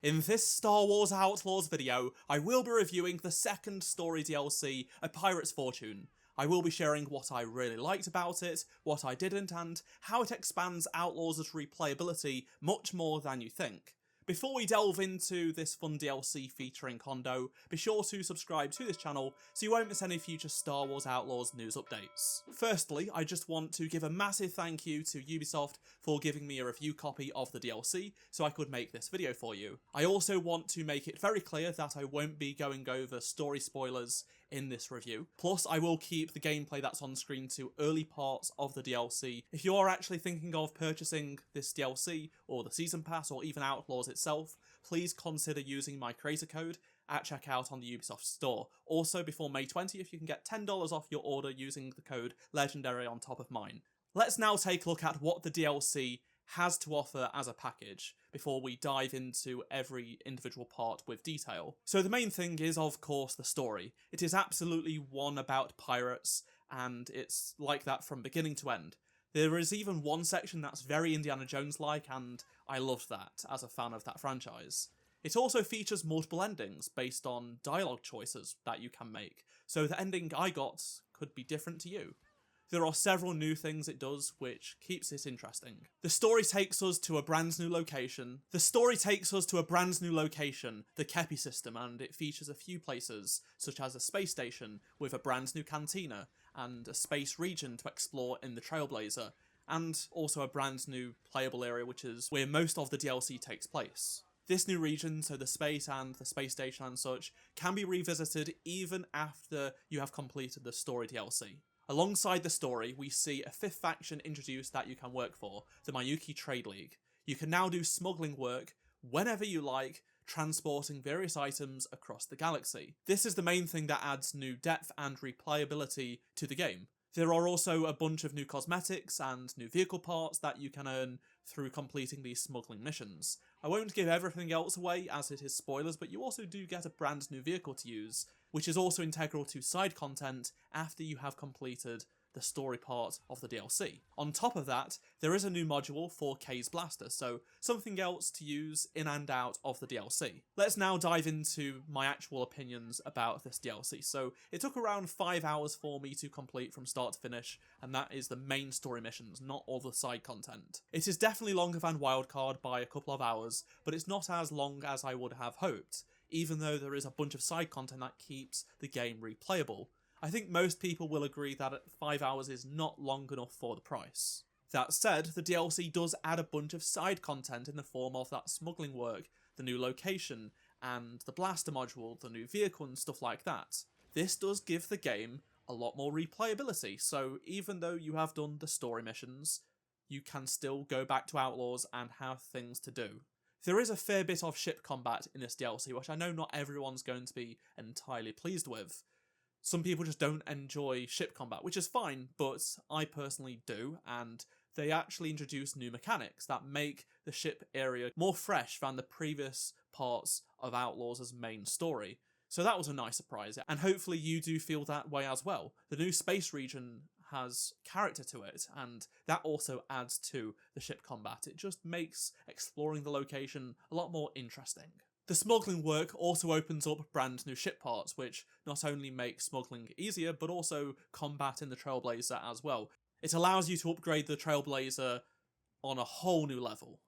In this Star Wars Outlaws video, I will be reviewing the second story DLC, A Pirate's Fortune. I will be sharing what I really liked about it, what I didn't, and how it expands Outlaws' replayability much more than you think. Before we delve into this fun DLC featuring Hondo, be sure to subscribe to this channel so you won't miss any future Star Wars Outlaws news updates. Firstly, I just want to give a massive thank you to Ubisoft for giving me a review copy of the DLC so I could make this video for you. I also want to make it very clear that I won't be going over story spoilers in this review. Plus, I will keep the gameplay that's on screen to early parts of the DLC. If you are actually thinking of purchasing this DLC, or the Season Pass, or even Outlaws itself, please consider using my creator code at checkout on the Ubisoft store. Also, before May 20th, you can get $10 off your order using the code Legendary on top of mine. Let's now take a look at what the DLC has to offer as a package before we dive into every individual part with detail. So the main thing is, of course, the story. It is absolutely one about pirates, and it's like that from beginning to end. There is even one section that's very Indiana Jones-like, and I loved that as a fan of that franchise. It also features multiple endings based on dialogue choices that you can make, so the ending I got could be different to you. There are several new things it does, which keeps it interesting. The story takes us to a brand new location. The Kepi system, and it features a few places, such as a space station with a brand new cantina, and a space region to explore in the Trailblazer, and also a brand new playable area, which is where most of the DLC takes place. This new region, so the space and the space station and such, can be revisited even after you have completed the story DLC. Alongside the story, we see a fifth faction introduced that you can work for, the Mayuki Trade League. You can now do smuggling work whenever you like, transporting various items across the galaxy. This is the main thing that adds new depth and replayability to the game. There are also a bunch of new cosmetics and new vehicle parts that you can earn through completing these smuggling missions. I won't give everything else away as it is spoilers, but you also do get a brand new vehicle to use, which is also integral to side content after you have completed the story part of the DLC. On top of that, there is a new module for K's Blaster, so something else to use in and out of the DLC. Let's now dive into my actual opinions about this DLC. So it took around 5 hours for me to complete from start to finish, and that is the main story missions, not all the side content. It is definitely longer than Wildcard by a couple of hours, but it's not as long as I would have hoped, even though there is a bunch of side content that keeps the game replayable. I think most people will agree that 5 hours is not long enough for the price. That said, the DLC does add a bunch of side content in the form of that smuggling work, the new location, and the blaster module, the new vehicle and stuff like that. This does give the game a lot more replayability, so even though you have done the story missions, you can still go back to Outlaws and have things to do. There is a fair bit of ship combat in this DLC, which I know not everyone's going to be entirely pleased with. Some people just don't enjoy ship combat, which is fine, but I personally do, and they actually introduce new mechanics that make the ship area more fresh than the previous parts of Outlaws' main story. So that was a nice surprise, and hopefully you do feel that way as well. The new space region has character to it, and that also adds to the ship combat. It just makes exploring the location a lot more interesting. The smuggling work also opens up brand new ship parts, which not only make smuggling easier, but also combat in the Trailblazer as well. It allows you to upgrade the Trailblazer on a whole new level.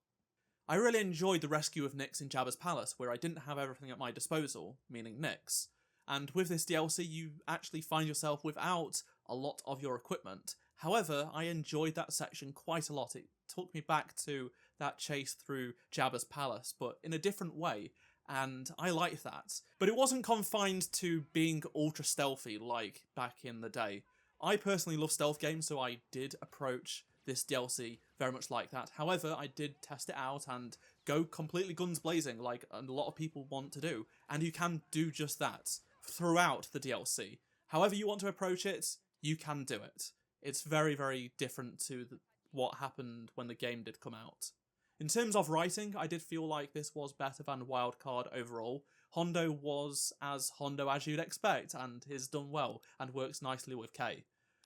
I really enjoyed the rescue of Nyx in Jabba's palace, where I didn't have everything at my disposal, meaning Nyx. And with this DLC, you actually find yourself without a lot of your equipment. However, I enjoyed that section quite a lot. It took me back to that chase through Jabba's palace, but in a different way. And I liked that. But it wasn't confined to being ultra stealthy like back in the day. I personally love stealth games, so I did approach this DLC very much like that. However, I did test it out and go completely guns blazing like a lot of people want to do. And you can do just that throughout the DLC. However you want to approach it, you can do it. It's very, very different to what happened when the game did come out. In terms of writing, I did feel like this was better than Wildcard overall. Hondo was as Hondo as you'd expect, and is done well, and works nicely with K.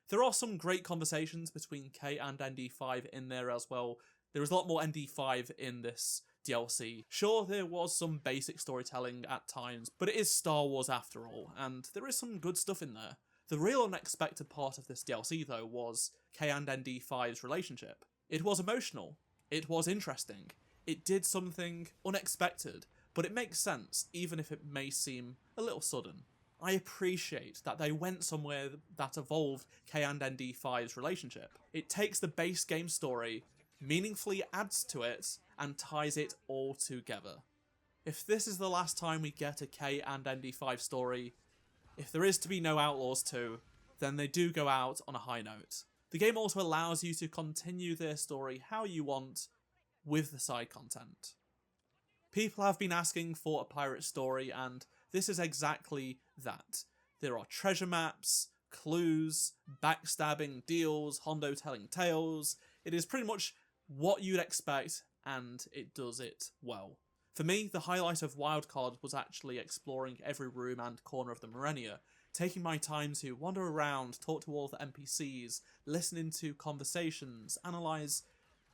There are some great conversations between K and ND5 in there as well. There is a lot more ND5 in this DLC. Sure, there was some basic storytelling at times, but it is Star Wars after all, and there is some good stuff in there. The real unexpected part of this DLC, though, was K and ND5's relationship. It was emotional. It was interesting. It did something unexpected, but it makes sense, even if it may seem a little sudden. I appreciate that they went somewhere that evolved K and ND5's relationship. It takes the base game story, meaningfully adds to it, and ties it all together. If this is the last time we get a K and ND5 story, if there is to be no Outlaws 2, then they do go out on a high note. The game also allows you to continue their story how you want with the side content. People have been asking for a pirate story, and this is exactly that. There are treasure maps, clues, backstabbing deals, Hondo telling tales. It is pretty much what you'd expect, and it does it well. For me, the highlight of Wildcard was actually exploring every room and corner of the Millennia, taking my time to wander around, talk to all the NPCs, listen into conversations, analyse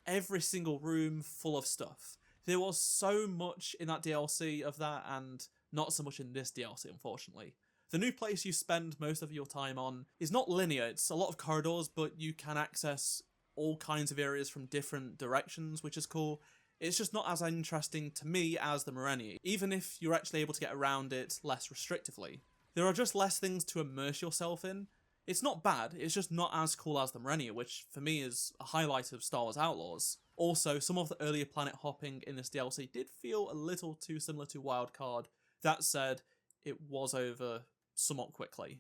every single room full of stuff. There was so much in that DLC of that, and not so much in this DLC, unfortunately. The new place you spend most of your time on is not linear. It's a lot of corridors, but you can access all kinds of areas from different directions, which is cool. It's just not as interesting to me as the Millennia, even if you're actually able to get around it less restrictively. There are just less things to immerse yourself in. It's not bad, it's just not as cool as the Millennia, which for me is a highlight of Star Wars Outlaws. Also, some of the earlier planet hopping in this DLC did feel a little too similar to Wildcard. That said, it was over somewhat quickly.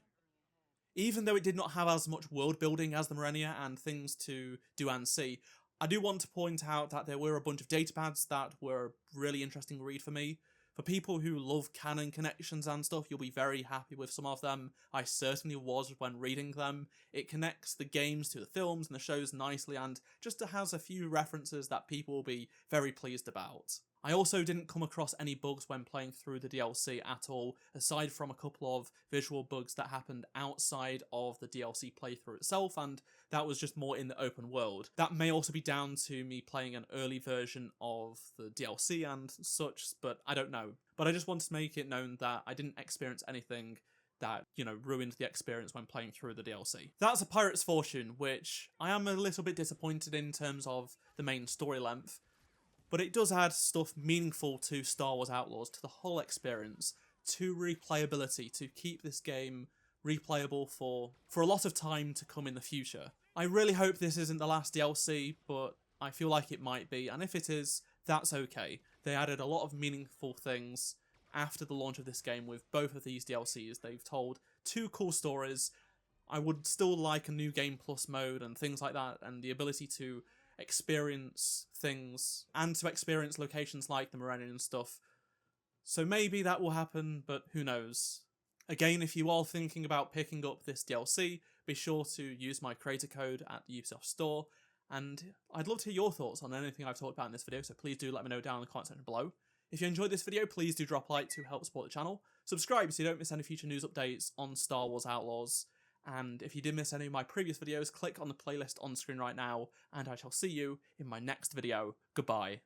Even though it did not have as much world building as the Millennia and things to do and see, I do want to point out that there were a bunch of datapads that were a really interesting read for me. For people who love canon connections and stuff, you'll be very happy with some of them. I certainly was when reading them. It connects the games to the films and the shows nicely, and just has a few references that people will be very pleased about. I also didn't come across any bugs when playing through the DLC at all, aside from a couple of visual bugs that happened outside of the DLC playthrough itself, and that was just more in the open world. That may also be down to me playing an early version of the DLC and such, but I don't know. But I just wanted to make it known that I didn't experience anything that, ruined the experience when playing through the DLC. That's A Pirate's Fortune, which I am a little bit disappointed in terms of the main story length. But it does add stuff meaningful to Star Wars Outlaws, to the whole experience, to replayability, to keep this game replayable for a lot of time to come in the future. I really hope this isn't the last DLC, but I feel like it might be, and if it is, that's okay. They added a lot of meaningful things after the launch of this game with both of these DLCs. They've told 2 cool stories. I would still like a new Game Plus mode and things like that, and the ability to experience things and to experience locations like the Millennia and stuff. So maybe that will happen, but who knows. Again, if you are thinking about picking up this DLC, be sure to use my creator code at the Ubisoft store, and I'd love to hear your thoughts on anything I've talked about in this video, so please do let me know down in the comment section below. If you enjoyed this video, please do drop a like to help support the channel. Subscribe so you don't miss any future news updates on Star Wars Outlaws. And if you did miss any of my previous videos, click on the playlist on screen right now, and I shall see you in my next video. Goodbye.